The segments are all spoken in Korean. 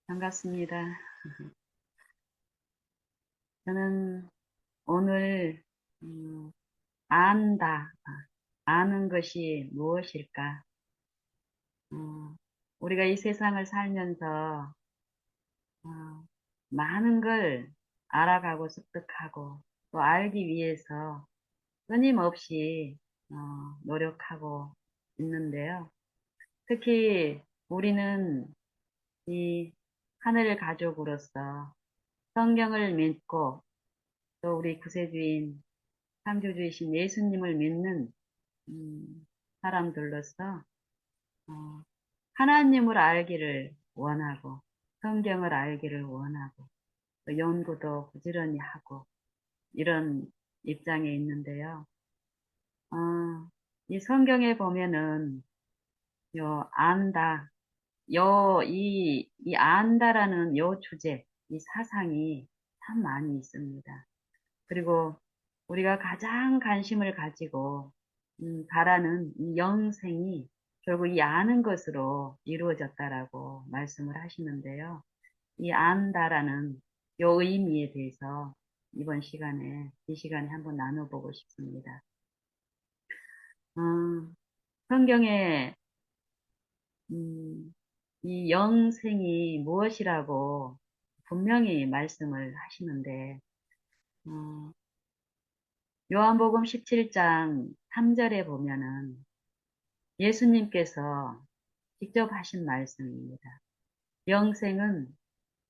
반갑습니다. 저는 오늘 안다, 아는 것이 무엇일까? 어, 우리가 이 세상을 살면서 어, 많은 걸 알아가고 습득하고 또 알기 위해서 끊임없이 어, 노력하고 있는데요. 특히 우리는 이 하늘 가족으로서 성경을 믿고 또 우리 구세주인 창조주이신 예수님을 믿는 사람들로서 어, 하나님을 알기를 원하고 성경을 알기를 원하고 또 연구도 부지런히 하고 이런 입장에 있는데요. 어, 이 성경에 보면은 요 안다, 이 안다라는 요 주제, 이 사상이 참 많이 있습니다. 그리고 우리가 가장 관심을 가지고 바라는 이 영생이 결국 이 아는 것으로 이루어졌다라고 말씀을 하시는데요. 이 안다라는 요 의미에 대해서 이 시간에 한번 나눠보고 싶습니다. 음, 성경에 음, 이 영생이 무엇이라고 분명히 말씀을 하시는데 어, 요한복음 17장 3절에 보면은 예수님께서 직접 하신 말씀입니다. 영생은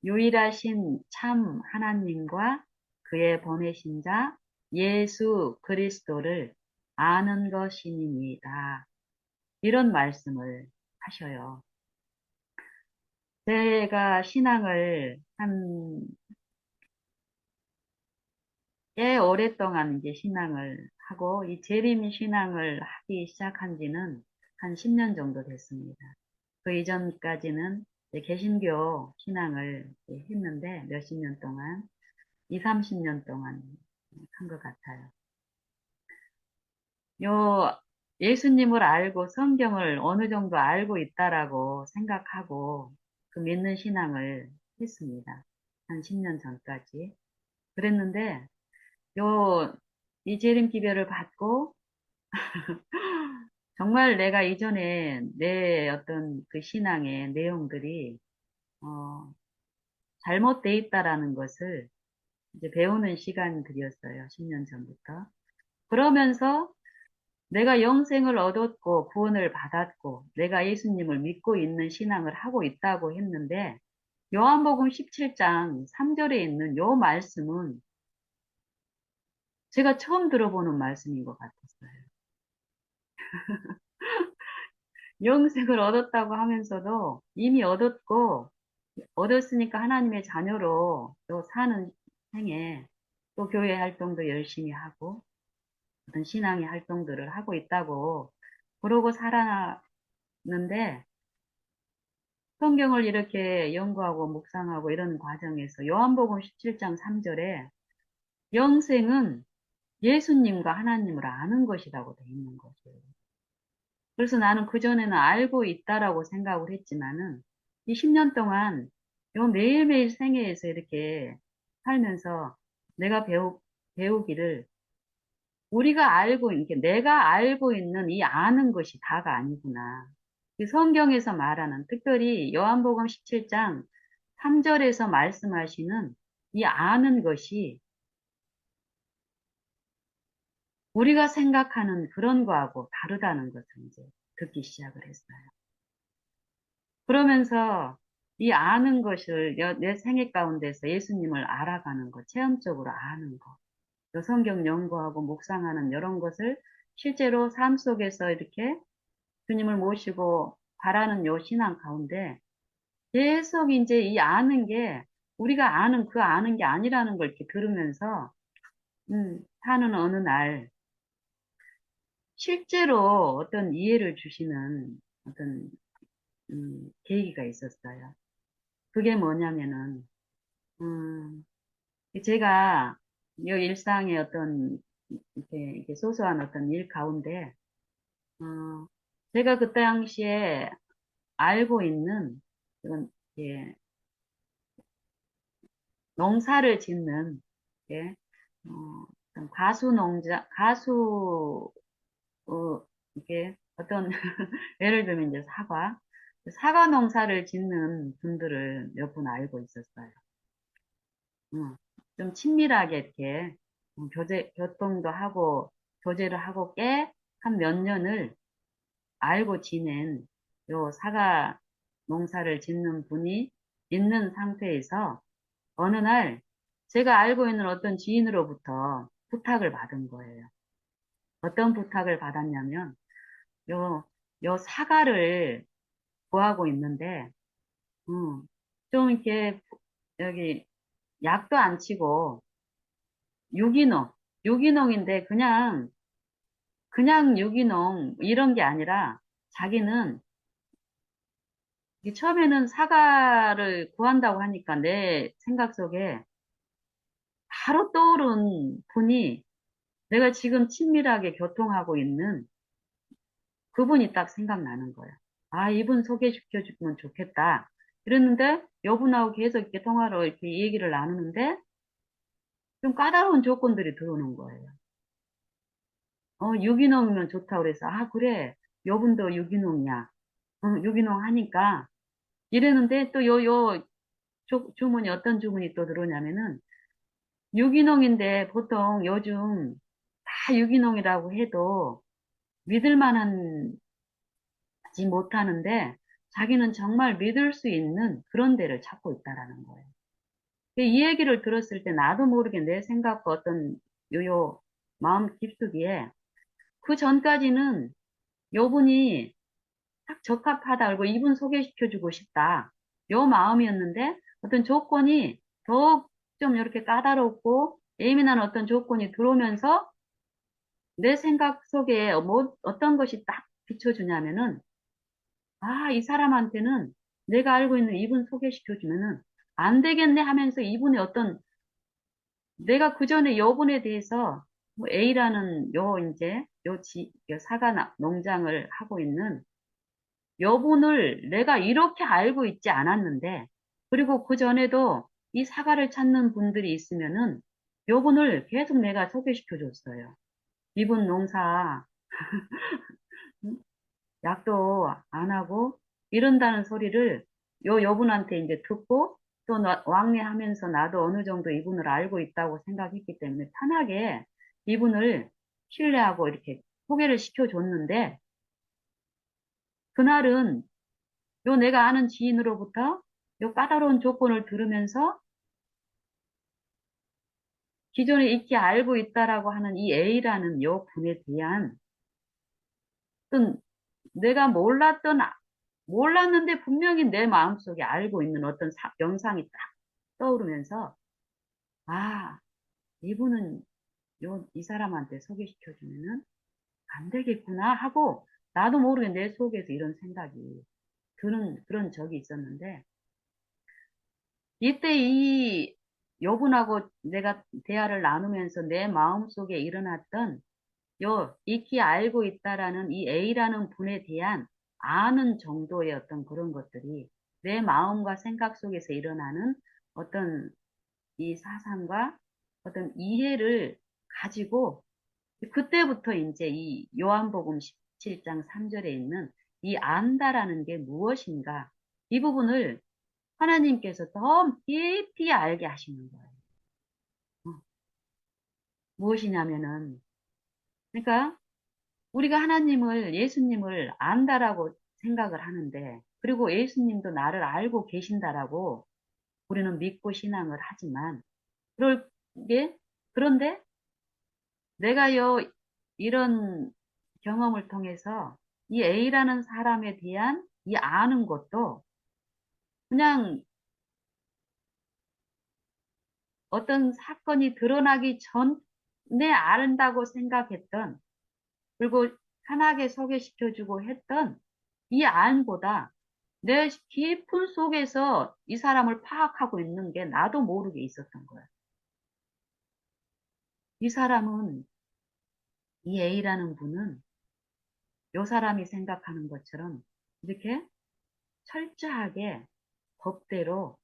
유일하신 참 하나님과 그의 보내신 자 예수 그리스도를 아는 것이니이다. 이런 말씀을 하셔요. 제가 신앙을 꽤 오랫동안 이제 신앙을 하고 이 재림 신앙을 하기 시작한 지는 한 10년 정도 됐습니다. 그 이전까지는 이제 개신교 신앙을 했는데 몇십 년 동안, 2, 30년 동안 한 것 같아요. 요 예수님을 알고 성경을 어느 정도 알고 있다라고 생각하고 그 믿는 신앙을 했습니다. 한 10년 전까지. 그랬는데 이 재림 기별을 받고 정말 내가 이전에 내 어떤 그 신앙의 내용들이 어, 잘못돼 있다라는 것을 이제 배우는 시간들이었어요. 10년 전부터. 그러면서 내가 영생을 얻었고 구원을 받았고 내가 예수님을 믿고 있는 신앙을 하고 있다고 했는데 요한복음 17장 3절에 있는 요 말씀은 제가 처음 들어보는 말씀인 것 같았어요. 영생을 얻었다고 하면서도 이미 얻었으니까 하나님의 자녀로 또 사는 생에 또 교회 활동도 열심히 하고 어떤 신앙의 활동들을 하고 있다고 그러고 살았는데 성경을 이렇게 연구하고 묵상하고 이런 과정에서 요한복음 17장 3절에 영생은 예수님과 하나님을 아는 것이라고 되어 있는 거죠. 그래서 나는 그전에는 알고 있다라고 생각을 했지만은 이 10년 동안 요 매일매일 생애에서 이렇게 살면서 내가 배우기를 이렇게 내가 알고 있는 이 아는 것이 다가 아니구나. 이 성경에서 말하는, 특별히 요한복음 17장 3절에서 말씀하시는 이 아는 것이 우리가 생각하는 그런 거하고 다르다는 것을 이제 듣기 시작을 했어요. 그러면서 이 아는 것을 내 생애 가운데서 예수님을 알아가는 것, 체험적으로 아는 것, 또 성경 연구하고 묵상하는 이런 것을 실제로 삶 속에서 이렇게 주님을 모시고 바라는 요 신앙 가운데 계속 이제 이 아는 게 우리가 아는 그 아는 게 아니라는 걸 이렇게 들으면서 사는 어느 날 실제로 어떤 이해를 주시는 어떤 계기가 있었어요. 그게 뭐냐면은 음, 제가 이 일상의 어떤 이렇게 소소한 어떤 일 가운데 어, 제가 그 당시에 알고 있는 그런 예, 농사를 짓는, 예, 어떤 이게 어떤, 예를 들면 이제 사과 농사를 짓는 분들을 몇 분 알고 있었어요. 어, 좀 친밀하게 이렇게, 교통도 하고, 교제를 하고 꽤 한 몇 년을 알고 지낸 요 사과 농사를 짓는 분이 있는 상태에서 어느 날 제가 알고 있는 어떤 지인으로부터 부탁을 받은 거예요. 어떤 부탁을 받았냐면, 요, 요 사과를 구하고 있는데, 좀 이렇게, 여기, 약도 안 치고, 유기농, 유기농인데, 그냥 유기농, 이런 게 아니라, 자기는, 이게 처음에는 사과를 구한다고 하니까 내 생각 속에 바로 떠오른 분이 내가 지금 친밀하게 교통하고 있는 그분이 딱 생각나는 거야. 아, 이분 소개시켜주면 좋겠다. 이랬는데, 여분하고 계속 이렇게 통화로 이렇게 얘기를 나누는데, 좀 까다로운 조건들이 들어오는 거예요. 유기농이면 좋다고 그래서, 아, 그래. 여분도 유기농이야. 유기농 하니까. 이랬는데, 또 주문이 어떤 주문이 또 들어오냐면은, 유기농인데 보통 요즘 다 유기농이라고 해도 믿을 만하지 못하는데, 자기는 정말 믿을 수 있는 그런 데를 찾고 있다라는 거예요. 이 얘기를 들었을 때 나도 모르게 내 생각과 어떤 요요 마음 깊숙이에 그 전까지는 요분이 딱 적합하다 그리고 이분 소개시켜주고 싶다. 요 마음이었는데 어떤 조건이 더욱 좀 이렇게 까다롭고 예민한 어떤 조건이 들어오면서 내 생각 속에 어떤 것이 딱 비춰주냐면은 아, 이 사람한테는 내가 알고 있는 이분 소개시켜주면은 안 되겠네 하면서 이분의 어떤 내가 그 전에 여분에 대해서 뭐 A라는 요 사과 농장을 하고 있는 여분을 내가 이렇게 알고 있지 않았는데 그리고 그 전에도 이 사과를 찾는 분들이 있으면은 여분을 계속 내가 소개시켜 줬어요. 이분 농사 음, 약도 안 하고 이런다는 소리를 요 여분한테 이제 듣고 또 왕래하면서 나도 어느 정도 이분을 알고 있다고 생각했기 때문에 편하게 이분을 신뢰하고 이렇게 소개를 시켜줬는데 그날은 요 내가 아는 지인으로부터 요 까다로운 조건을 들으면서 기존에 익히 알고 있다라고 하는 이 A라는 요 분에 대한 어떤 내가 몰랐는데 분명히 내 마음속에 알고 있는 어떤 영상이 딱 떠오르면서, 아, 이분은 이 사람한테 소개시켜주면은 안 되겠구나 하고, 나도 모르게 내 속에서 이런 생각이 드는 그런 적이 있었는데, 이때 이 여분하고 내가 대화를 나누면서 내 마음속에 일어났던 익히 알고 있다라는 이 A라는 분에 대한 아는 정도의 어떤 그런 것들이 내 마음과 생각 속에서 일어나는 어떤 이 사상과 어떤 이해를 가지고 그때부터 이제 이 요한복음 17장 3절에 있는 이 안다라는 게 무엇인가 이 부분을 하나님께서 더 깊이 알게 하시는 거예요. 어, 무엇이냐면은 그러니까 우리가 예수님을 안다라고 생각을 하는데, 그리고 예수님도 나를 알고 계신다라고 우리는 믿고 신앙을 하지만, 그럴 게, 그런데 내가 이런 경험을 통해서 이 A라는 사람에 대한 이 아는 것도 그냥 어떤 사건이 드러나기 전에 안다고 생각했던, 그리고 편하게 소개시켜주고 했던 이 안보다 내 깊은 속에서 이 사람을 파악하고 있는 게 나도 모르게 있었던 거야. 이 사람은, 이 A라는 분은 요 사람이 생각하는 것처럼 이렇게 철저하게 법대로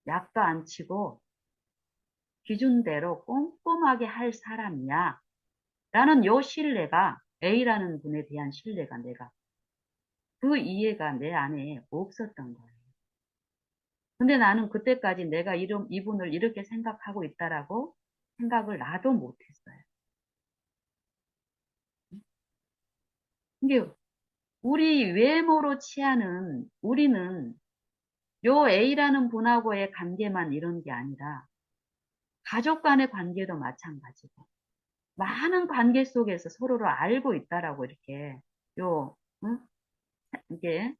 약도 안 치고 기준대로 꼼꼼하게 할 사람이야. 라는 요 신뢰가, A라는 분에 대한 신뢰가 내가, 그 이해가 내 안에 없었던 거예요. 근데 나는 그때까지 내가 이분을 이렇게 생각하고 있다라고 생각을 나도 못했어요. 근데 우리 외모로 취하는 우리는 요 A라는 분하고의 관계만 이런 게 아니라 가족 간의 관계도 마찬가지고 많은 관계 속에서 서로를 알고 있다라고 이렇게 요 응? 이게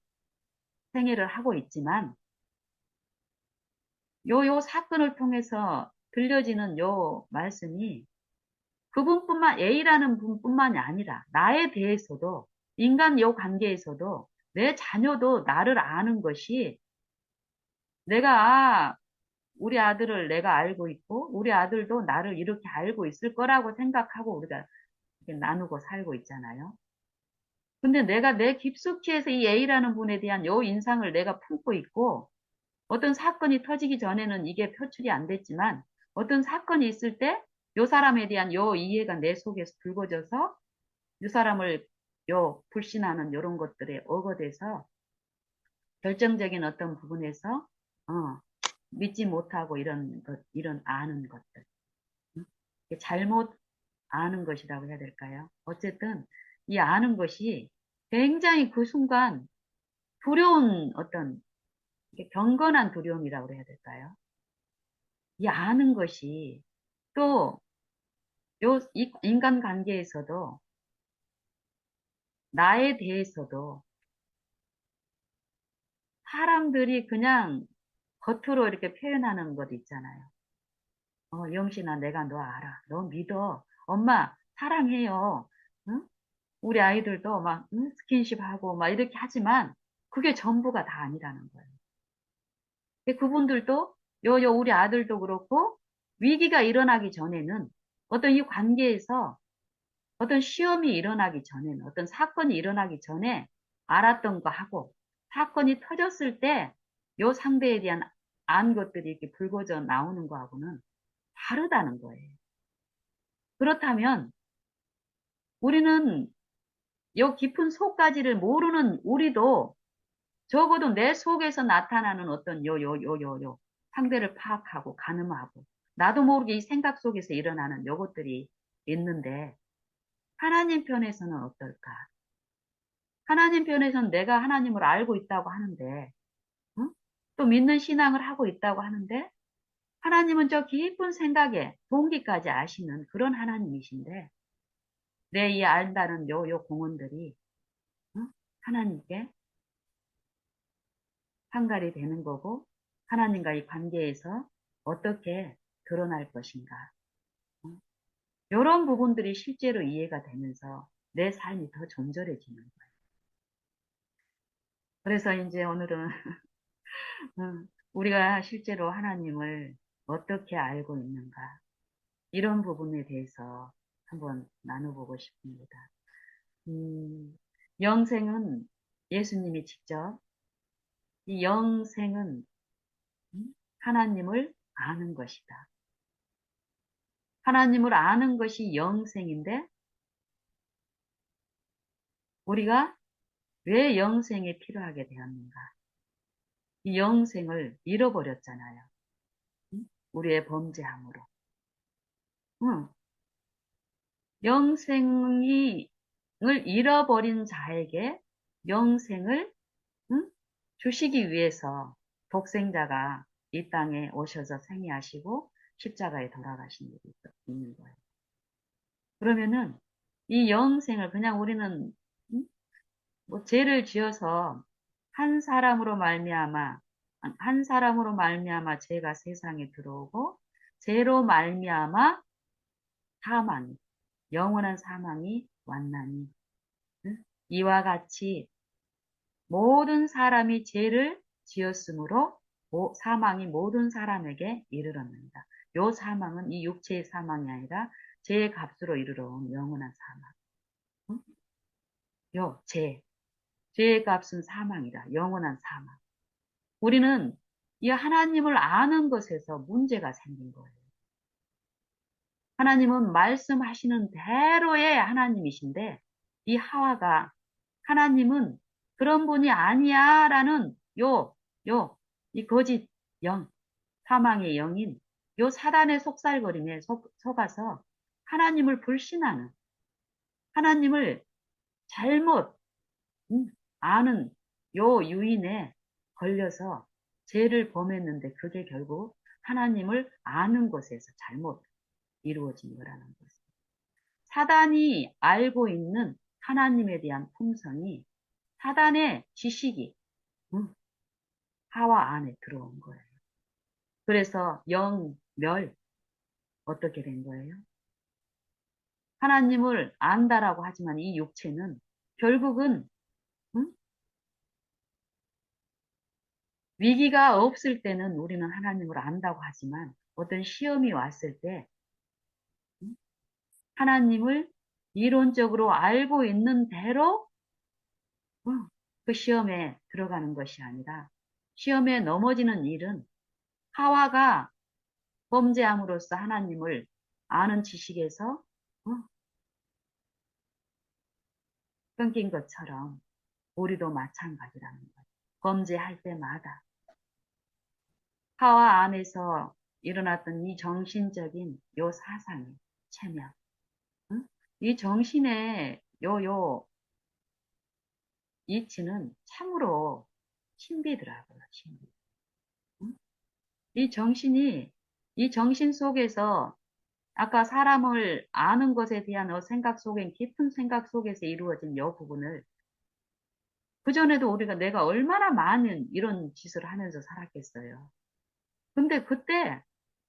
생애를 하고 있지만 요 사건을 통해서 들려지는 요 말씀이 그분뿐만 A라는 분뿐만이 아니라 나에 대해서도 인간 요 관계에서도 내 자녀도 나를 아는 것이 내가 우리 아들을 내가 알고 있고 우리 아들도 나를 이렇게 알고 있을 거라고 생각하고 우리가 이렇게 나누고 살고 있잖아요. 근데 내가 내 깊숙이에서 이 A라는 분에 대한 요 인상을 내가 품고 있고 어떤 사건이 터지기 전에는 이게 표출이 안 됐지만 어떤 사건이 있을 때 요 사람에 대한 요 이해가 내 속에서 불거져서 요 사람을 요 불신하는 요런 것들에 어거돼서 결정적인 어떤 부분에서 어, 믿지 못하고 이런 아는 것들. 응? 잘못 아는 것이라고 해야 될까요? 어쨌든 이 아는 것이 굉장히 그 순간 두려운 어떤 경건한 두려움이라고 해야 될까요? 이 아는 것이 또 이 인간 관계에서도 나에 대해서도 사람들이 그냥 겉으로 이렇게 표현하는 것 있잖아요. 영신아, 내가 너 알아. 너 믿어. 엄마, 사랑해요. 응? 우리 아이들도 막, 응? 스킨십 하고 막 이렇게 하지만 그게 전부가 다 아니라는 거예요. 그분들도, 우리 아들도 그렇고, 위기가 일어나기 전에는 어떤 이 관계에서 어떤 시험이 일어나기 전에는, 어떤 사건이 일어나기 전에 알았던 거 하고, 사건이 터졌을 때, 요 상대에 대한 안 것들이 이렇게 불거져 나오는 거하고는 다르다는 거예요. 그렇다면, 우리는 요 깊은 속까지를 모르는 우리도 적어도 내 속에서 나타나는 어떤 상대를 파악하고 가늠하고 나도 모르게 이 생각 속에서 일어나는 요것들이 있는데 하나님 편에서는 어떨까? 하나님 편에서는 내가 하나님을 알고 있다고 하는데 응? 또 믿는 신앙을 하고 있다고 하는데 하나님은 저 깊은 생각에 동기까지 아시는 그런 하나님이신데 내 이 안다는 요 공헌들이 응? 하나님께 상달이 되는 거고 하나님과의 관계에서 어떻게 드러날 것인가. 이런 부분들이 실제로 이해가 되면서 내 삶이 더 존절해지는 거예요. 그래서 이제 오늘은 우리가 실제로 하나님을 어떻게 알고 있는가 이런 부분에 대해서 한번 나눠보고 싶습니다. 음, 영생은 예수님이 직접 이 영생은 하나님을 아는 것이다. 하나님을 아는 것이 영생인데 우리가 왜 영생이 필요하게 되었는가? 이 영생을 잃어버렸잖아요. 응? 우리의 범죄함으로. 응. 영생을 잃어버린 자에게 영생을 응? 주시기 위해서 독생자가 이 땅에 오셔서 생애하시고 십자가에 돌아가신 일이 있는 거예요. 그러면은 이 영생을 그냥 우리는 응? 뭐 죄를 지어서 한 사람으로 말미암아 죄가 세상에 들어오고 죄로 말미암아 사망 영원한 사망이 왔나니 응? 이와 같이 모든 사람이 죄를 지었으므로 사망이 모든 사람에게 이르렀는다. 요 사망은 이 육체의 사망이 아니라 죄의 값으로 이르러 온 영원한 사망. 응? 죄의 값은 사망이다. 영원한 사망. 우리는 이 하나님을 아는 것에서 문제가 생긴 거예요. 하나님은 말씀하시는 대로의 하나님이신데 이 하와가 하나님은 그런 분이 아니야 라는 이 거짓 영, 사망의 영인 요 사단의 속살거림에 속아서 하나님을 불신하는 하나님을 잘못 아는 요 유인에 걸려서 죄를 범했는데 그게 결국 하나님을 아는 것에서 잘못 이루어진 거라는 것을. 사단이 알고 있는 하나님에 대한 품성이 사단의 지식이 하와 안에 들어온 거예요. 그래서 영멸 어떻게 된 거예요? 하나님을 안다라고 하지만 이 육체는 결국은 응? 위기가 없을 때는 우리는 하나님을 안다고 하지만 어떤 시험이 왔을 때 응? 하나님을 이론적으로 알고 있는 대로 그 시험에 들어가는 것이 아니라 시험에 넘어지는 일은 하와가 범죄함으로써 하나님을 아는 지식에서 어, 끊긴 것처럼 우리도 마찬가지라는 거예요. 범죄할 때마다 하와 안에서 일어났던 이 정신적인 요 사상의 체면, 응? 이 정신의 요 이치는 참으로 신비더라고요. 신비. 응? 이 정신이 이 정신 속에서 아까 사람을 아는 것에 대한 생각 속엔 깊은 생각 속에서 이루어진 요 부분을 그전에도 우리가 내가 얼마나 많은 이런 짓을 하면서 살았겠어요. 근데 그때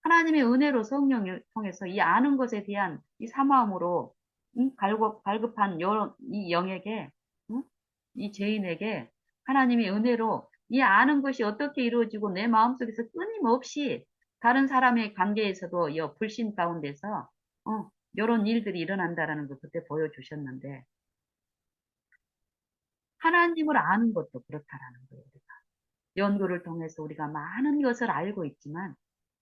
하나님의 은혜로 성령을 통해서 이 아는 것에 대한 이 사모함으로 갈급한 이 영에게 이 죄인에게 하나님의 은혜로 이 아는 것이 어떻게 이루어지고 내 마음속에서 끊임없이 다른 사람의 관계에서도 이 불신 가운데서 이런 일들이 일어난다라는 걸 그때 보여주셨는데 하나님을 아는 것도 그렇다라는 거예요. 연구를 통해서 우리가 많은 것을 알고 있지만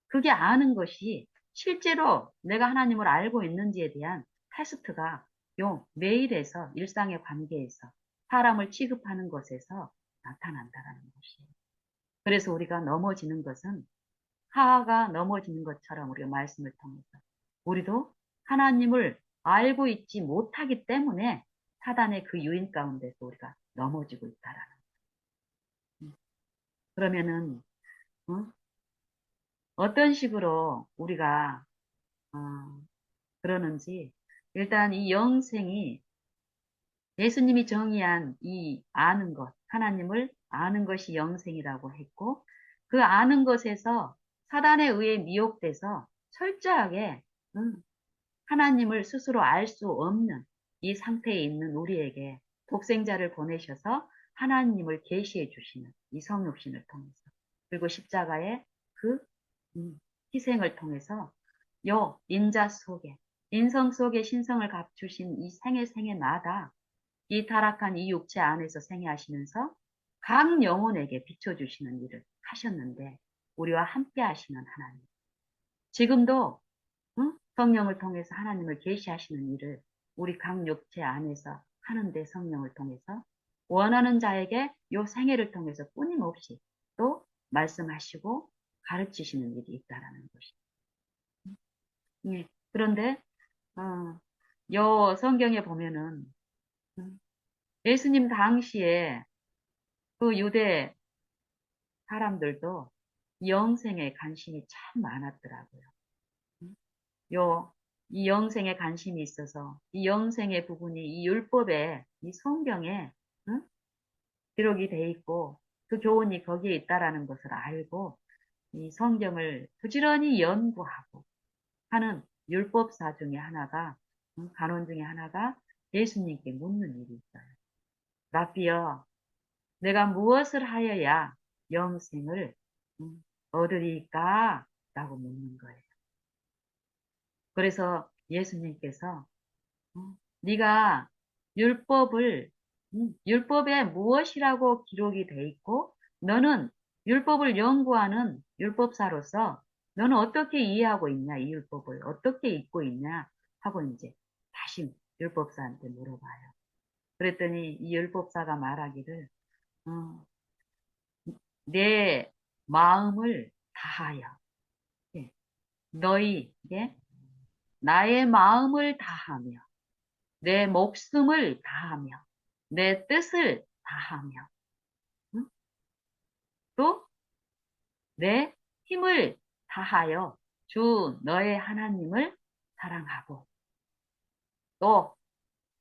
그게 아는 것이 실제로 내가 하나님을 알고 있는지에 대한 테스트가 요 매일에서 일상의 관계에서 사람을 취급하는 것에서 나타난다라는 것이에요. 그래서 우리가 넘어지는 것은 하하가 넘어지는 것처럼 우리가 말씀을 통해서 우리도 하나님을 알고 있지 못하기 때문에 사단의 그 유인 가운데서 우리가 넘어지고 있다라는 거예요. 그러면은 어떤 식으로 우리가 어, 그러는지 일단 이 영생이 예수님이 정의한 이 아는 것, 하나님을 아는 것이 영생이라고 했고 그 아는 것에서 사단에 의해 미혹돼서 철저하게 하나님을 스스로 알 수 없는 이 상태에 있는 우리에게 독생자를 보내셔서 하나님을 계시해 주시는 이 성육신을 통해서 그리고 십자가의 그 희생을 통해서 요 인자 속에 인성 속에 신성을 갖추신 이 생애마다 이 타락한 이 육체 안에서 생애하시면서 각 영혼에게 비춰주시는 일을 하셨는데 우리와 함께 하시는 하나님 지금도 성령을 통해서 하나님을 계시하시는 일을 우리 각 육체 안에서 하는데 성령을 통해서 원하는 자에게 요 생애를 통해서 끊임없이 또 말씀하시고 가르치시는 일이 있다라는 것이. 예. 그런데 요 성경에 보면은 음, 예수님 당시에 그 유대 사람들도 영생에 관심이 참 많았더라고요. 음, 이 영생에 관심이 있어서 이 영생의 부분이 이 율법에 이 성경에 기록이 돼 있고 그 교훈이 거기에 있다라는 것을 알고 이 성경을 부지런히 연구하고 하는 율법사 중에 하나가 간원 중에 하나가 예수님께 묻는 일이 있어요. 라비여, 내가 무엇을 하여야 영생을 얻으리까? 라고 묻는 거예요. 그래서 예수님께서 네가 율법에 무엇이라고 기록이 돼 있고 너는 율법을 연구하는 율법사로서 너는 어떻게 이해하고 있냐, 이 율법을 어떻게 읽고 있냐 하고 이제 다시 율법사한테 물어봐요. 그랬더니 이 율법사가 말하기를 어, 내 마음을 다하여 예, 너희 예, 나의 마음을 다하며 내 목숨을 다하며 내 뜻을 다하며 응? 또 내 힘을 다하여 주 너의 하나님을 사랑하고 또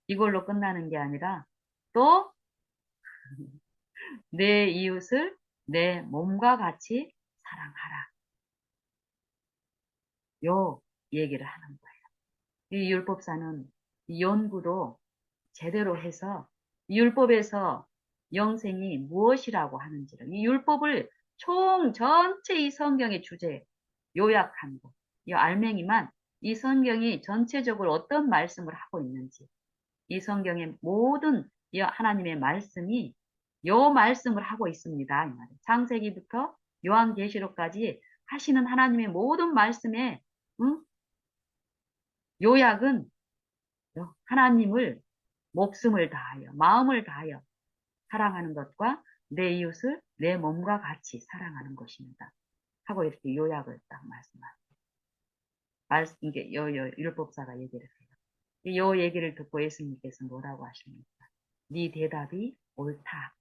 이걸로 끝나는 게 아니라 또 내 이웃을 내 몸과 같이 사랑하라. 요 얘기를 하는 거예요. 이 율법사는 이 연구도 제대로 해서 이 율법에서 영생이 무엇이라고 하는지를 이 율법을 총 전체 이 성경의 주제에 요약한 거. 이 알맹이만 이 성경이 전체적으로 어떤 말씀을 하고 있는지 이 성경의 모든 이 하나님의 말씀이 요 말씀을 하고 있습니다. 이 말이에요. 창세기부터 요한계시록까지 하시는 하나님의 모든 말씀의 응? 요약은 하나님을 목숨을 다하여 마음을 다하여 사랑하는 것과 내 이웃을 내 몸과 같이 사랑하는 것입니다. 하고 이렇게 요약을 딱 말씀하세요. 이게 율법사가 얘기를 해요. 요 얘기를 듣고 예수님께서 뭐라고 하십니까? 네 대답이 옳다.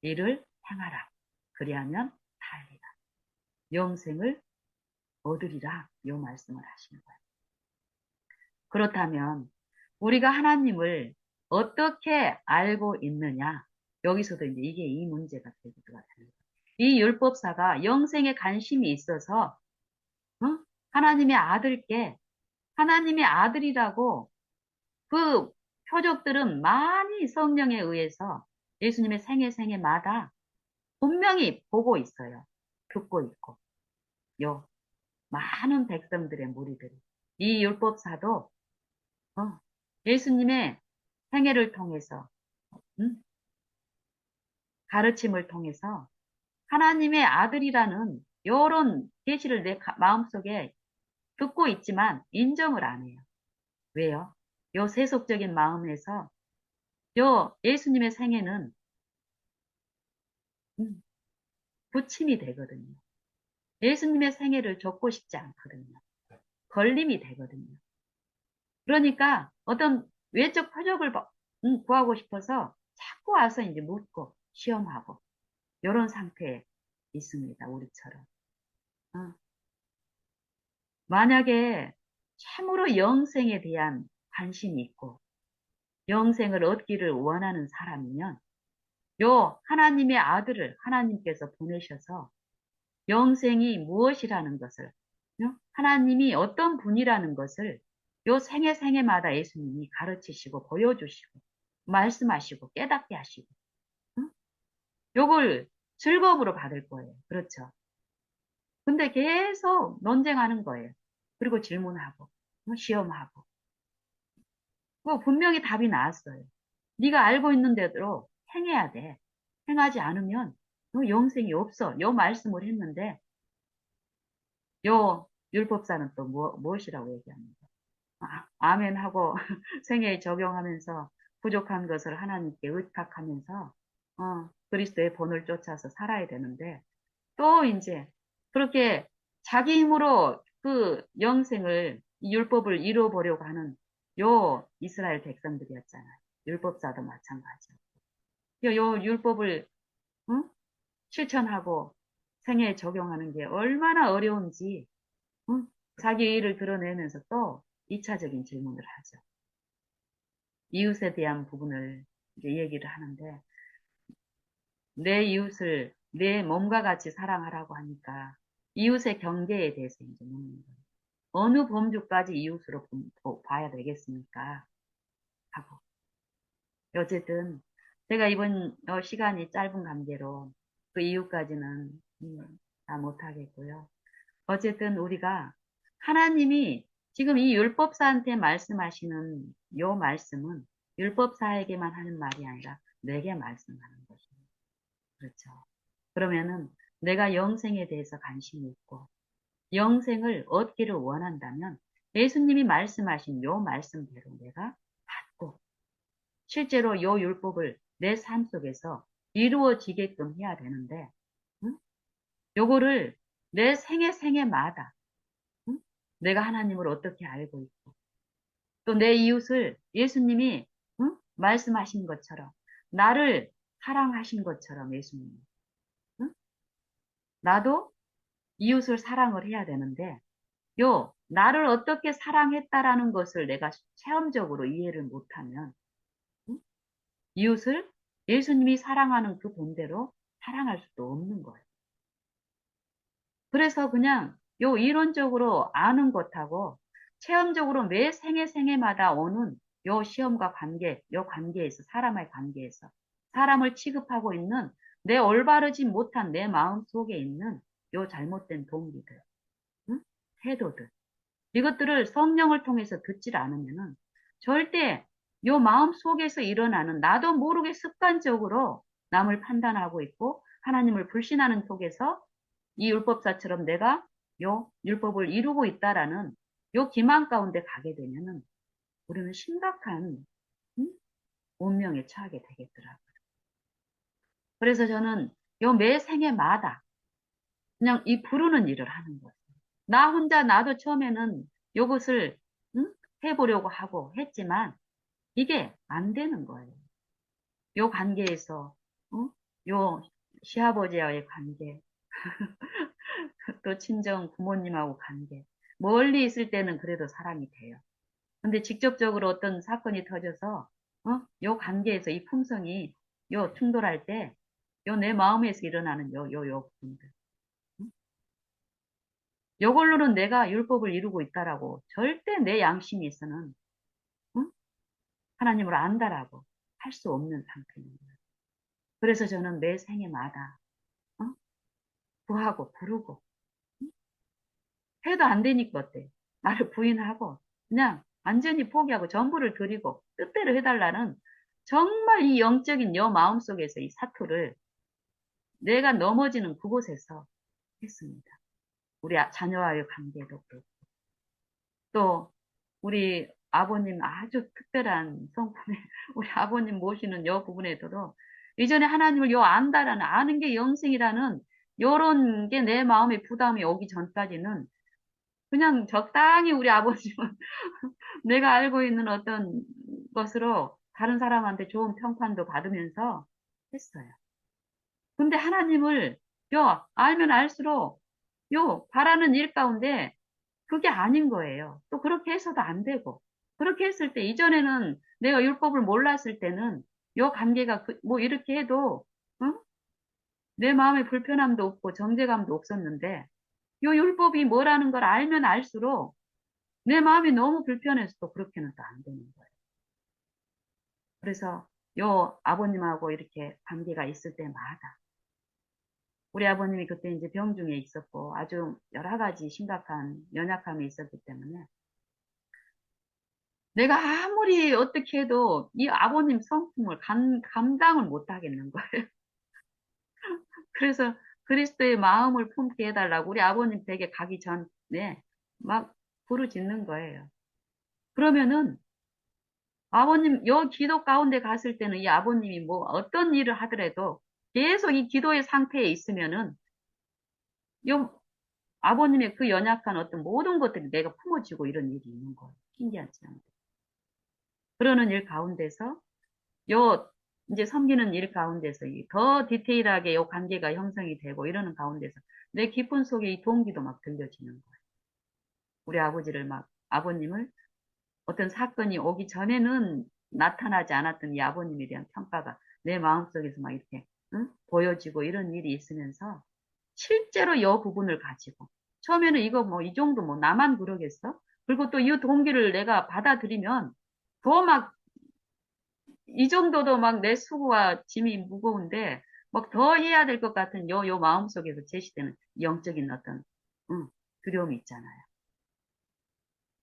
이를 행하라. 그리하면 살리라. 영생을 얻으리라. 요 말씀을 하시는 거예요. 그렇다면 우리가 하나님을 어떻게 알고 있느냐? 여기서도 이제 이게 이 문제가 되기도 같아요. 이 율법사가 영생에 관심이 있어서 어? 하나님의 아들께 하나님의 아들이라고 그 표적들은 많이 성령에 의해서 예수님의 생애마다 분명히 보고 있어요. 듣고 있고 요 많은 백성들의 무리들이 이 율법사도 예수님의 생애를 통해서 음? 가르침을 통해서 하나님의 아들이라는 이런 계시를 내 마음속에 듣고 있지만 인정을 안 해요. 왜요? 요 세속적인 마음에서 요 예수님의 생애는 부침이 되거든요. 예수님의 생애를 적고 싶지 않거든요. 걸림이 되거든요. 그러니까 어떤 외적 표적을 구하고 싶어서 자꾸 와서 이제 묻고 시험하고 이런 상태에 있습니다. 우리처럼. 어. 만약에 참으로 영생에 대한 관심이 있고 영생을 얻기를 원하는 사람이면 요 하나님의 아들을 하나님께서 보내셔서 영생이 무엇이라는 것을 하나님이 어떤 분이라는 것을 요 생애마다 예수님이 가르치시고 보여주시고 말씀하시고 깨닫게 하시고 요걸 즐거움으로 받을 거예요. 그렇죠. 근데 계속 논쟁하는 거예요. 그리고 질문하고 시험하고 분명히 답이 나왔어요. 네가 알고 있는 대로 행해야 돼. 행하지 않으면 너 영생이 없어. 요 말씀을 했는데 요 율법사는 또 무엇이라고 얘기합니다. 아멘 하고 생애에 적용하면서 부족한 것을 하나님께 의탁하면서 그리스도의 본을 쫓아서 살아야 되는데 또 이제 그렇게 자기 힘으로 그 영생을 율법을 이루어보려고 하는 요 이스라엘 백성들이었잖아요. 율법사도 마찬가지고 요 율법을 응? 실천하고 생애에 적용하는 게 얼마나 어려운지 응? 자기 의의를 드러내면서 또 2차적인 질문을 하죠. 이웃에 대한 부분을 이제 얘기를 하는데 내 이웃을 내 몸과 같이 사랑하라고 하니까 이웃의 경계에 대해서 이제 묻는 거예요. 어느 범주까지 이웃으로 봐야 되겠습니까? 하고. 어쨌든 제가 이번 시간이 짧은 관계로 그 이유까지는 다 못하겠고요. 어쨌든 우리가 하나님이 지금 이 율법사한테 말씀하시는 요 말씀은 율법사에게만 하는 말이 아니라 내게 말씀하는 것입니다. 그렇죠. 그러면은 내가 영생에 대해서 관심이 있고, 영생을 얻기를 원한다면 예수님이 말씀하신 요 말씀대로 내가 받고, 실제로 요 율법을 내 삶 속에서 이루어지게끔 해야 되는데, 응? 요거를 내 생애마다, 응? 내가 하나님을 어떻게 알고 있고, 또 내 이웃을 예수님이, 응? 말씀하신 것처럼, 나를 사랑하신 것처럼 예수님이, 응? 나도 이웃을 사랑을 해야 되는데, 나를 어떻게 사랑했다라는 것을 내가 체험적으로 이해를 못하면, 응? 이웃을 예수님이 사랑하는 그 본대로 사랑할 수도 없는 거예요. 그래서 그냥 이론적으로 아는 것하고 체험적으로 매 생애마다 오는 요 시험과 관계, 요 관계에서, 사람의 관계에서 사람을 취급하고 있는 내 올바르지 못한 내 마음 속에 있는 요 잘못된 동기들, 응? 태도들. 이것들을 성령을 통해서 듣질 않으면은 절대 요 마음 속에서 일어나는 나도 모르게 습관적으로 남을 판단하고 있고 하나님을 불신하는 속에서 이 율법사처럼 내가 요 율법을 이루고 있다라는 요 기만 가운데 가게 되면은 우리는 심각한 음? 운명에 처하게 되겠더라고요. 그래서 저는 요 매 생애마다 그냥 이 부르는 일을 하는 거예요. 나 혼자 나도 처음에는 요것을 해보려고 하고 했지만 이게 안 되는 거예요. 요 관계에서 요 시아버지와의 관계, 또 친정 부모님하고 관계. 멀리 있을 때는 그래도 사랑이 돼요. 근데 직접적으로 어떤 사건이 터져서 요 관계에서 이 품성이 충돌할 때 내 마음에서 일어나는 부분들. 응? 요걸로는 내가 율법을 이루고 있다라고 절대 내 양심에서는 응? 하나님을 안다라고 할 수 없는 상태입니다. 그래서 저는 매 생애마다 어? 구하고 부르고 해도 안 되니까 어때? 나를 부인하고 그냥 완전히 포기하고 전부를 드리고 뜻대로 해달라는 정말 이 영적인 여 마음속에서 이 사토를 내가 넘어지는 그곳에서 했습니다. 우리 자녀와의 관계도 그렇고 또 우리 아버님 아주 특별한 성품의 우리 아버님 모시는 여 부분에서도 이전에 하나님을 안다라는 아는 게 영생이라는 요런 게 내 마음에 부담이 오기 전까지는 그냥 적당히 우리 아버님은 내가 알고 있는 어떤 것으로 다른 사람한테 좋은 평판도 받으면서 했어요. 근데 하나님을 알면 알수록 바라는 일 가운데 그게 아닌 거예요. 또 그렇게 해서도 안 되고 그렇게 했을 때 이전에는 내가 율법을 몰랐을 때는 관계가 뭐 이렇게 해도 응? 내 마음에 불편함도 없고 정제감도 없었는데 율법이 뭐라는 걸 알면 알수록 내 마음이 너무 불편해서 또 그렇게는 또 안 되는 거예요. 그래서 아버님하고 이렇게 관계가 있을 때마다 우리 아버님이 그때 이제 병중에 있었고 아주 여러 가지 심각한 연약함이 있었기 때문에 내가 아무리 어떻게 해도 이 아버님 성품을 감당을 못 하겠는 거예요. 그래서 그리스도의 마음을 품게 해달라고 우리 아버님 댁에 가기 전에 막 부르짖는 거예요. 그러면은 아버님, 기도 가운데 갔을 때는 이 아버님이 뭐 어떤 일을 하더라도 계속 이 기도의 상태에 있으면은 요 아버님의 그 연약한 어떤 모든 것들이 내가 품어지고 이런 일이 있는 거예요. 신기하지 않아요? 그러는 일 가운데서 요 이제 섬기는 일 가운데서 더 디테일하게 요 관계가 형성이 되고 이러는 가운데서 내 깊은 속에 이 동기도 막 들려지는 거예요. 우리 아버님을 어떤 사건이 오기 전에는 나타나지 않았던 이 아버님에 대한 평가가 내 마음속에서 막 이렇게 응? 보여지고 이런 일이 있으면서 실제로 이 부분을 가지고 처음에는 이거 뭐 이 정도 뭐 나만 그러겠어? 그리고 또 이 동기를 내가 받아들이면 더 막 이 정도도 막 내 수고와 짐이 무거운데 막 더 해야 될 것 같은 요 마음속에서 제시되는 영적인 어떤 응, 두려움이 있잖아요.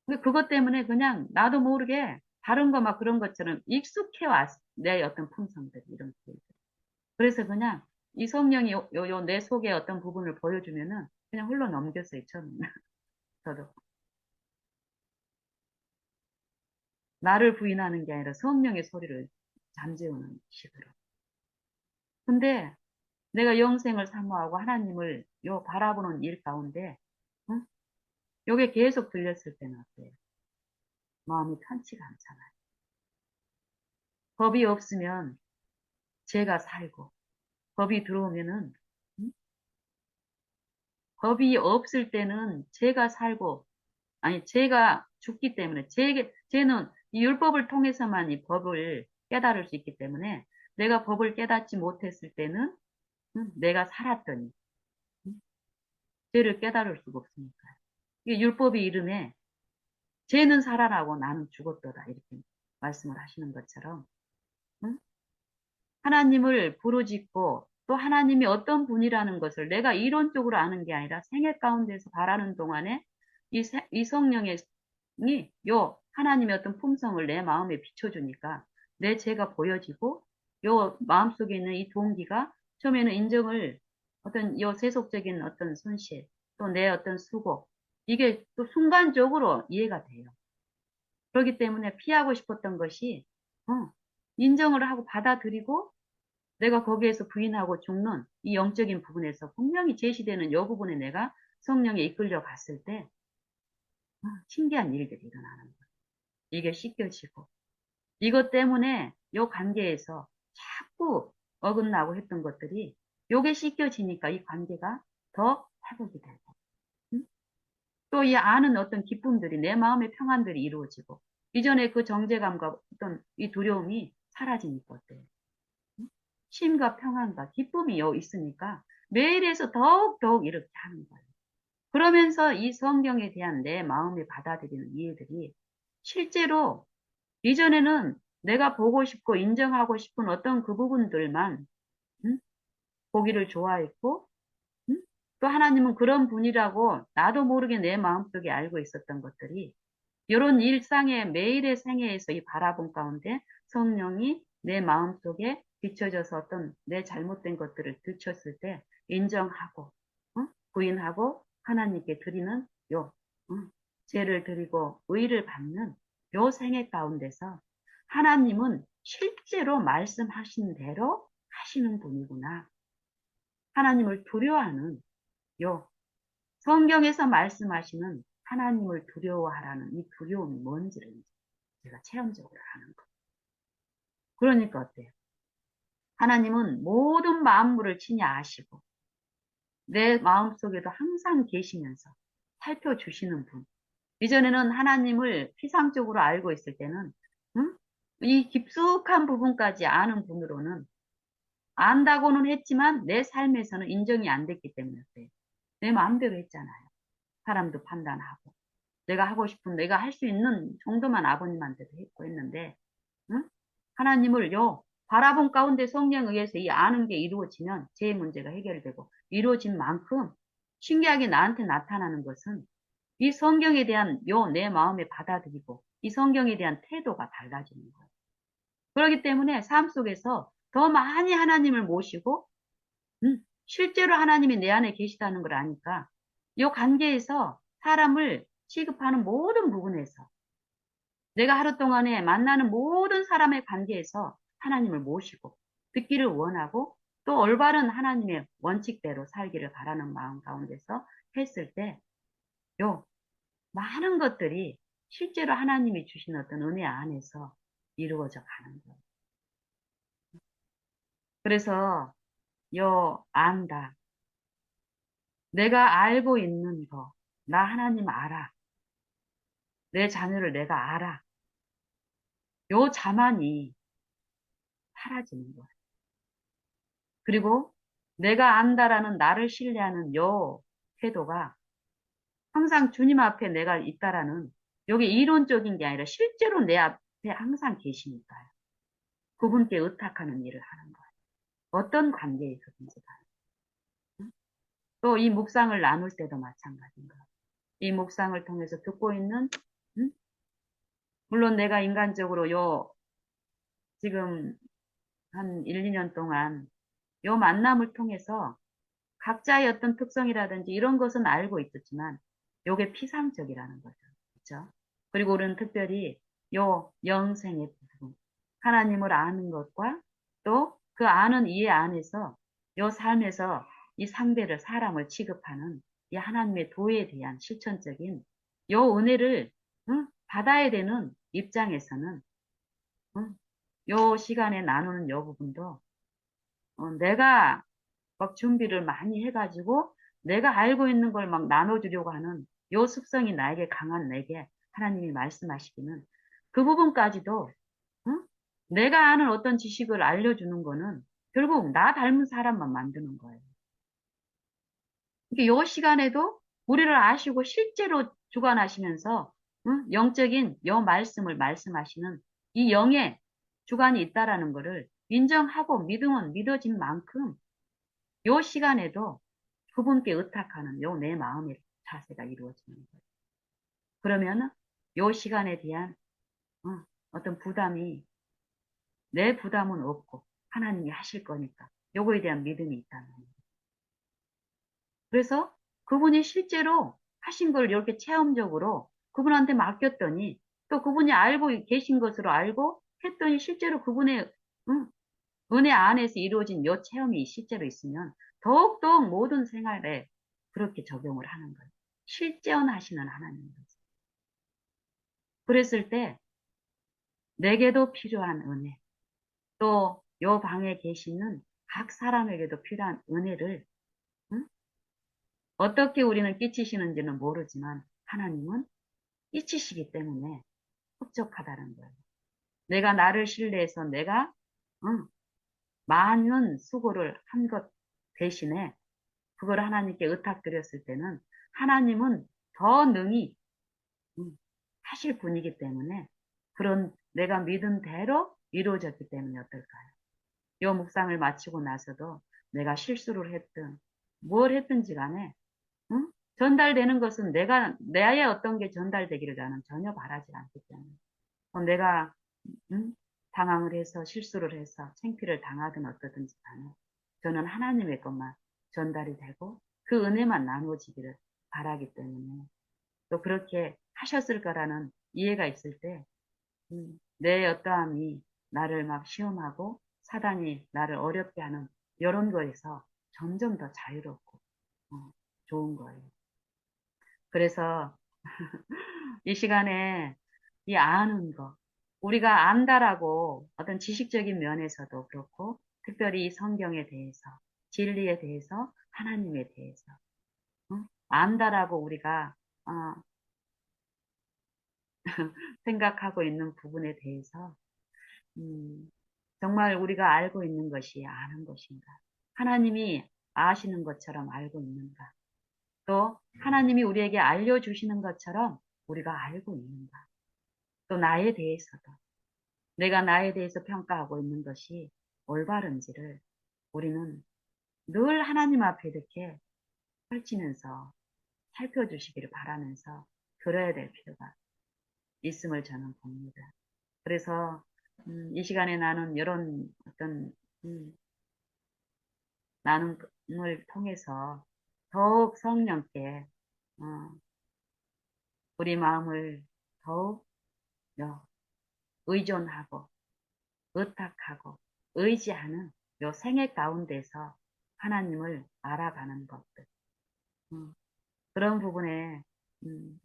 근데 그것 때문에 그냥 나도 모르게 다른 거 막 그런 것처럼 익숙해 왔어. 내 어떤 품성들, 이런 것들. 그래서 그냥 이 성령이 내 속에 어떤 부분을 보여주면은 그냥 홀로 넘겼어요, 처음에. 저도. 나를 부인하는 게 아니라 성령의 소리를 잠재우는 식으로. 근데 내가 영생을 사모하고 하나님을 바라보는 일 가운데, 응? 요게 계속 들렸을 때는 어때요? 마음이 편치가 않잖아요. 법이 없으면 죄가 살고, 법이 들어오면은, 응? 법이 없을 때는 죄가 살고, 아니, 죄가 죽기 때문에, 죄는 이 율법을 통해서만 이 법을 깨달을 수 있기 때문에, 내가 법을 깨닫지 못했을 때는, 응? 내가 살았더니, 응? 죄를 깨달을 수가 없으니까. 이 율법의 이름에, 죄는 살아나고 나는 죽었도다. 이렇게 말씀을 하시는 것처럼, 응? 하나님을 부르짖고 또 하나님이 어떤 분이라는 것을 내가 이론적으로 아는 게 아니라 생애 가운데서 바라는 동안에 이 성령의 하나님의 어떤 품성을 내 마음에 비춰주니까 내 죄가 보여지고 요 마음속에 있는 이 동기가 처음에는 인정을 어떤 요 세속적인 어떤 손실 또 내 어떤 수고 이게 또 순간적으로 이해가 돼요. 그렇기 때문에 피하고 싶었던 것이 인정을 하고 받아들이고 내가 거기에서 부인하고 죽는 이 영적인 부분에서 분명히 제시되는 이 부분에 내가 성령에 이끌려 갔을 때 신기한 일들이 일어나는 거예요. 이게 씻겨지고 이것 때문에 이 관계에서 자꾸 어긋나고 했던 것들이 요게 씻겨지니까 이 관계가 더 회복이 되고 또 이 아는 어떤 기쁨들이 내 마음의 평안들이 이루어지고 이전에 그 정제감과 어떤 이 두려움이 사라지니까 어때요? 쉼과 평안과 기쁨이 있으니까 매일에서 더욱더욱 이렇게 하는 거예요. 그러면서 이 성경에 대한 내 마음이 받아들이는 이해들이 실제로 이전에는 내가 보고 싶고 인정하고 싶은 어떤 그 부분들만 응? 보기를 좋아했고 응? 또 하나님은 그런 분이라고 나도 모르게 내 마음속에 알고 있었던 것들이 이런 일상의 매일의 생애에서 이 바라본 가운데 성령이 내 마음속에 비춰져서 어떤 내 잘못된 것들을 들췄을 때 인정하고 부인하고 하나님께 드리는 죄를 드리고 의를 받는 요 생애 가운데서 하나님은 실제로 말씀하신 대로 하시는 분이구나. 하나님을 두려워하는 요 성경에서 말씀하시는 하나님을 두려워하라는 이 두려움이 뭔지를 제가 체험적으로 하는 거. 그러니까 어때요? 하나님은 모든 만물을 친히 아시고 내 마음속에도 항상 계시면서 살펴주시는 분. 이전에는 하나님을 피상적으로 알고 있을 때는 응? 이 깊숙한 부분까지 아는 분으로는 안다고는 했지만 내 삶에서는 인정이 안 됐기 때문에 그래요. 내 마음대로 했잖아요. 사람도 판단하고 내가 하고 싶은 내가 할 수 있는 정도만 아버님한테도 했고 했는데 응? 하나님을 바라본 가운데 성령에 의해서 이 아는 게 이루어지면 제 문제가 해결되고 이루어진 만큼 신기하게 나한테 나타나는 것은 이 성경에 대한 내 마음에 받아들이고 이 성경에 대한 태도가 달라지는 거예요. 그렇기 때문에 삶 속에서 더 많이 하나님을 모시고 실제로 하나님이 내 안에 계시다는 걸 아니까 이 관계에서 사람을 취급하는 모든 부분에서 내가 하루 동안에 만나는 모든 사람의 관계에서 하나님을 모시고 듣기를 원하고 또 올바른 하나님의 원칙대로 살기를 바라는 마음 가운데서 했을 때 많은 것들이 실제로 하나님이 주신 어떤 은혜 안에서 이루어져 가는 거예요. 그래서 안다. 내가 알고 있는 거. 나 하나님 알아. 내 자녀를 내가 알아. 요 자만이 사라지는 거예요. 그리고 내가 안다라는 나를 신뢰하는 요 태도가 항상 주님 앞에 내가 있다라는 여기 이론적인 게 아니라 실제로 내 앞에 항상 계시니까요. 그분께 의탁하는 일을 하는 거예요. 어떤 관계에서든지 간에. 또 이 묵상을 나눌 때도 마찬가지인 거예요. 이 묵상을 통해서 듣고 있는 음? 물론 내가 인간적으로 지금 한 1, 2년 동안 요 만남을 통해서 각자의 어떤 특성이라든지 이런 것은 알고 있었지만 요게 피상적이라는 거죠. 그렇죠? 그리고 우리는 특별히 요 영생의 부분, 하나님을 아는 것과 또 그 아는 이해 안에서 요 삶에서 이 상대를 사람을 취급하는 이 하나님의 도에 대한 실천적인 요 은혜를 받아야 되는 입장에서는 요 시간에 나누는 요 부분도 내가 막 준비를 많이 해가지고 내가 알고 있는 걸 막 나눠주려고 하는 요 습성이 나에게 강한 내게 하나님이 말씀하시기는 그 부분까지도 응? 내가 아는 어떤 지식을 알려주는 거는 결국 나 닮은 사람만 만드는 거예요. 그러니까 요 시간에도 우리를 아시고 실제로 주관하시면서 영적인 요 말씀을 말씀하시는 이 영의 주관이 있다라는 거를 인정하고 믿으면 믿어진 만큼 요 시간에도 그분께 의탁하는 요 내 마음의 자세가 이루어지는 거예요. 그러면 요 시간에 대한 어떤 부담이 내 부담은 없고 하나님이 하실 거니까 요거에 대한 믿음이 있다는 거예요. 그래서 그분이 실제로 하신 걸 이렇게 체험적으로 그분한테 맡겼더니 또 그분이 알고 계신 것으로 알고 했더니 실제로 그분의 응, 은혜 안에서 이루어진 요 체험이 실제로 있으면 더욱더욱 모든 생활에 그렇게 적용을 하는 거예요. 실제언하시는 하나님이죠. 그랬을 때 내게도 필요한 은혜, 또 요 방에 계시는 각 사람에게도 필요한 은혜를 응? 어떻게 우리는 끼치시는지는 모르지만 하나님은 끼치시기 때문에 흡족하다는 거예요. 내가 나를 신뢰해서 내가 응, 많은 수고를 한 것 대신에 그걸 하나님께 의탁드렸을 때는 하나님은 더 능히 하실 분이기 때문에 그런 내가 믿은 대로 이루어졌기 때문에 어떨까요? 요 묵상을 마치고 나서도 내가 실수를 했든 뭘 했든지 간에 응? 전달되는 것은 내가 내의 어떤 게 전달되기를 나는 전혀 바라지 않기 때문에 내가 응? 당황을 해서 실수를 해서 창피를 당하든 어떠든지 간에 저는 하나님의 것만 전달이 되고 그 은혜만 나누어지기를 바라기 때문에 또 그렇게 하셨을 거라는 이해가 있을 때, 내 어떠함이 나를 막 시험하고 사단이 나를 어렵게 하는 이런 거에서 점점 더 자유롭고 좋은 거예요. 그래서 이 시간에 이 아는 거, 우리가 안다라고 어떤 지식적인 면에서도 그렇고, 특별히 이 성경에 대해서, 진리에 대해서, 하나님에 대해서, 안다라고 우리가 어, 생각하고 있는 부분에 대해서 음, 정말 우리가 알고 있는 것이 아는 것인가? 하나님이 아시는 것처럼 알고 있는가? 또 하나님이 우리에게 알려주시는 것처럼 우리가 알고 있는가? 또 나에 대해서도 내가 나에 대해서 평가하고 있는 것이 올바른지를 우리는 늘 하나님 앞에 이렇게 펼치면서 살펴주시기를 바라면서 들어야 될 필요가 있음을 저는 봅니다. 그래서 이 시간에 나는 이런 어떤 음, 나눔을 통해서 더욱 성령께 어, 우리 마음을 더욱 의존하고 의탁하고 의지하는 요 생애 가운데서 하나님을 알아가는 것들 그런 부분에 음,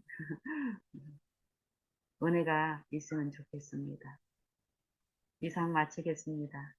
은혜가 있으면 좋겠습니다. 이상 마치겠습니다.